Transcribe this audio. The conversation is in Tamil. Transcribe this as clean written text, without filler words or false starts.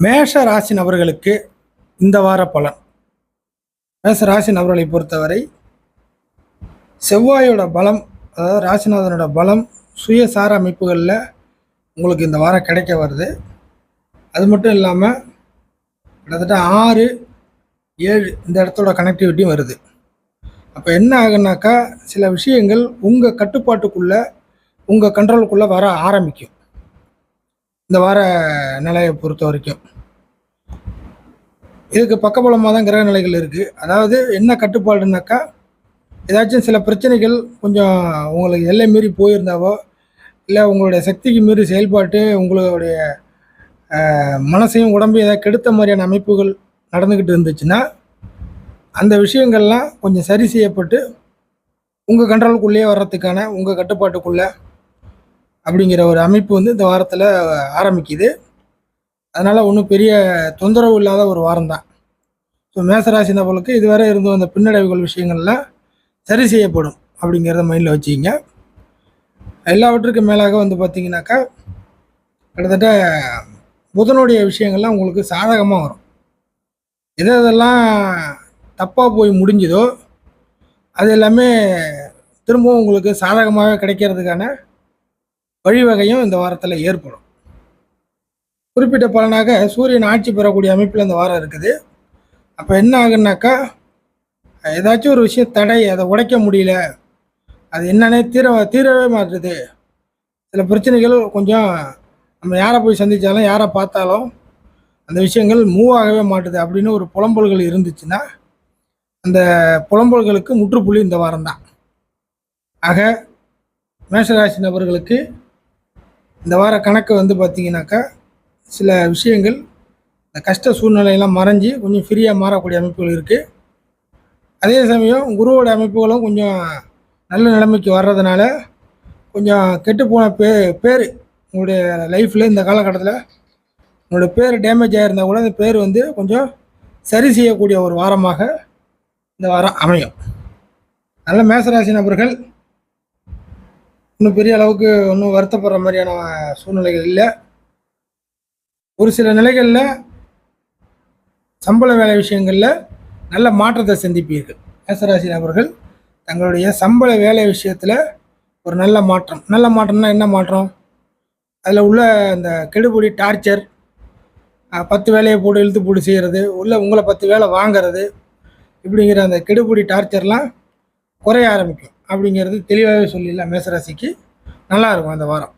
மேஷ ராசி நபர்களுக்கு இந்த வார பலன். மேஷ ராசி நபர்களை பொறுத்தவரை செவ்வாயோட பலம், அதாவது ராசிநாதனோட பலம் சுயசார அமைப்புகளில் உங்களுக்கு இந்த வாரம் கிடைக்க வருது. அது மட்டும் இல்லாமல் கிட்டத்தட்ட 6, 7 இந்த இடத்தோட கனெக்டிவிட்டியும் வருது. அப்போ என்ன ஆகுனாக்கா, சில விஷயங்கள் உங்கள் கட்டுப்பாட்டுக்குள்ளே உங்கள் கண்ட்ரோலுக்குள்ளே வர ஆரம்பிக்கும். இந்த வார நிலையை பொறுத்த வரைக்கும் இதுக்கு பக்கபலமாக தான் கிரக நிலைகள் இருக்குது. அதாவது என்ன கட்டுப்பாடுனாக்கா, ஏதாச்சும் சில பிரச்சனைகள் கொஞ்சம் உங்களுக்கு எல்லை மீறி போயிருந்தாவோ, இல்லை உங்களுடைய சக்திக்கு மீறி செயல்பாட்டு உங்களுடைய மனசையும் உடம்பையும் ஏதாவது கெடுத்த மாதிரியான அமைப்புகள் நடந்துக்கிட்டு இருந்துச்சுன்னா, அந்த விஷயங்கள்லாம் கொஞ்சம் சரி செய்யப்பட்டு உங்கள் கண்ட்ரோலுக்குள்ளேயே வர்றதுக்கான உங்கள் கட்டுப்பாட்டுக்குள்ளே அப்படிங்கிற ஒரு அமைப்பு இந்த வாரத்தில் ஆரம்பிக்குது. அதனால் ஒன்றும் பெரிய தொந்தரவு இல்லாத ஒரு வாரம் தான். ஸோ மேசராசி நபர்களுக்கு இதுவரை இருந்து வந்த பின்னடைவுகள் விஷயங்கள்லாம் சரி செய்யப்படும் அப்படிங்கிறத மைண்டில் வச்சுக்கிங்க. எல்லாவற்றுக்கும் மேலாக பார்த்திங்கனாக்கா, கிட்டத்தட்ட புதனுடைய விஷயங்கள்லாம் உங்களுக்கு சாதகமாக வரும். இதெல்லாம் தப்பாக போய் முடிஞ்சுதோ அது எல்லாமே திரும்பவும் உங்களுக்கு சாதகமாக கிடைக்கிறதுக்கான வழிவகையும் இந்த வாரத்தில் ஏற்படும். குறிப்பிட்ட பலனாக சூரியன் ஆட்சி பெறக்கூடிய அமைப்பில் இந்த வாரம் இருக்குது. அப்போ என்ன ஆகுனாக்கா, ஏதாச்சும் ஒரு விஷயம் தடை, அதை உடைக்க முடியல, அது என்னன்னே தீரவே மாட்டுது. சில பிரச்சனைகள் கொஞ்சம் நம்ம யாரை போய் சந்தித்தாலும் யாரை பார்த்தாலும் அந்த விஷயங்கள் மூவ் ஆகவே மாட்டுது அப்படின்னு ஒரு புலம்பல்கள் இருந்துச்சுன்னா, அந்த புலம்பல்களுக்கு முற்றுப்புள்ளி இந்த வாரம் தான். ஆக மேஷராசி நபர்களுக்கு இந்த வார கணக்கு பார்த்திங்கனாக்கா, சில விஷயங்கள் இந்த கஷ்ட சூழ்நிலையெல்லாம் மறைஞ்சி கொஞ்சம் ஃப்ரீயாக மாறக்கூடிய அமைப்புகள் இருக்குது. அதே சமயம் குருவோட அமைப்புகளும் கொஞ்சம் நல்ல நிலைமைக்கு வர்றதுனால கொஞ்சம் கெட்டுப்போன பேர் உங்களுடைய லைஃப்பில் இந்த காலகட்டத்தில் உங்களுடைய பேர் டேமேஜ் ஆகிருந்தால் கூட அந்த பேர் கொஞ்சம் சரி செய்யக்கூடிய ஒரு வாரமாக இந்த வாரம் அமையும். அதனால் மேசராசி நபர்கள் இன்னும் பெரிய அளவுக்கு ஒன்றும் வருத்தப்படுற மாதிரியான சூழ்நிலைகள் இல்லை. ஒரு சில நிலைகளில் சம்பள வேலை விஷயங்களில் நல்ல மாற்றத்தை சந்திப்பீர்கள். மேசராசி நபர்கள் தங்களுடைய சம்பள வேலை விஷயத்தில் ஒரு நல்ல மாற்றம்னா என்ன மாற்றம்? அதில் உள்ள அந்த கெடுபிடி டார்ச்சர், 10 வேலையை போட்டு இழுத்து போட்டு செய்கிறது, உங்களை 10 வேலை வாங்கிறது, இப்படிங்கிற அந்த கெடுபிடி டார்ச்சர்லாம் குறைய ஆரம்பிக்கும் அப்படிங்கிறது தெளிவாகவே சொல்லிடலாம். மேசராசிக்கு நல்லாயிருக்கும் அந்த வாரம்.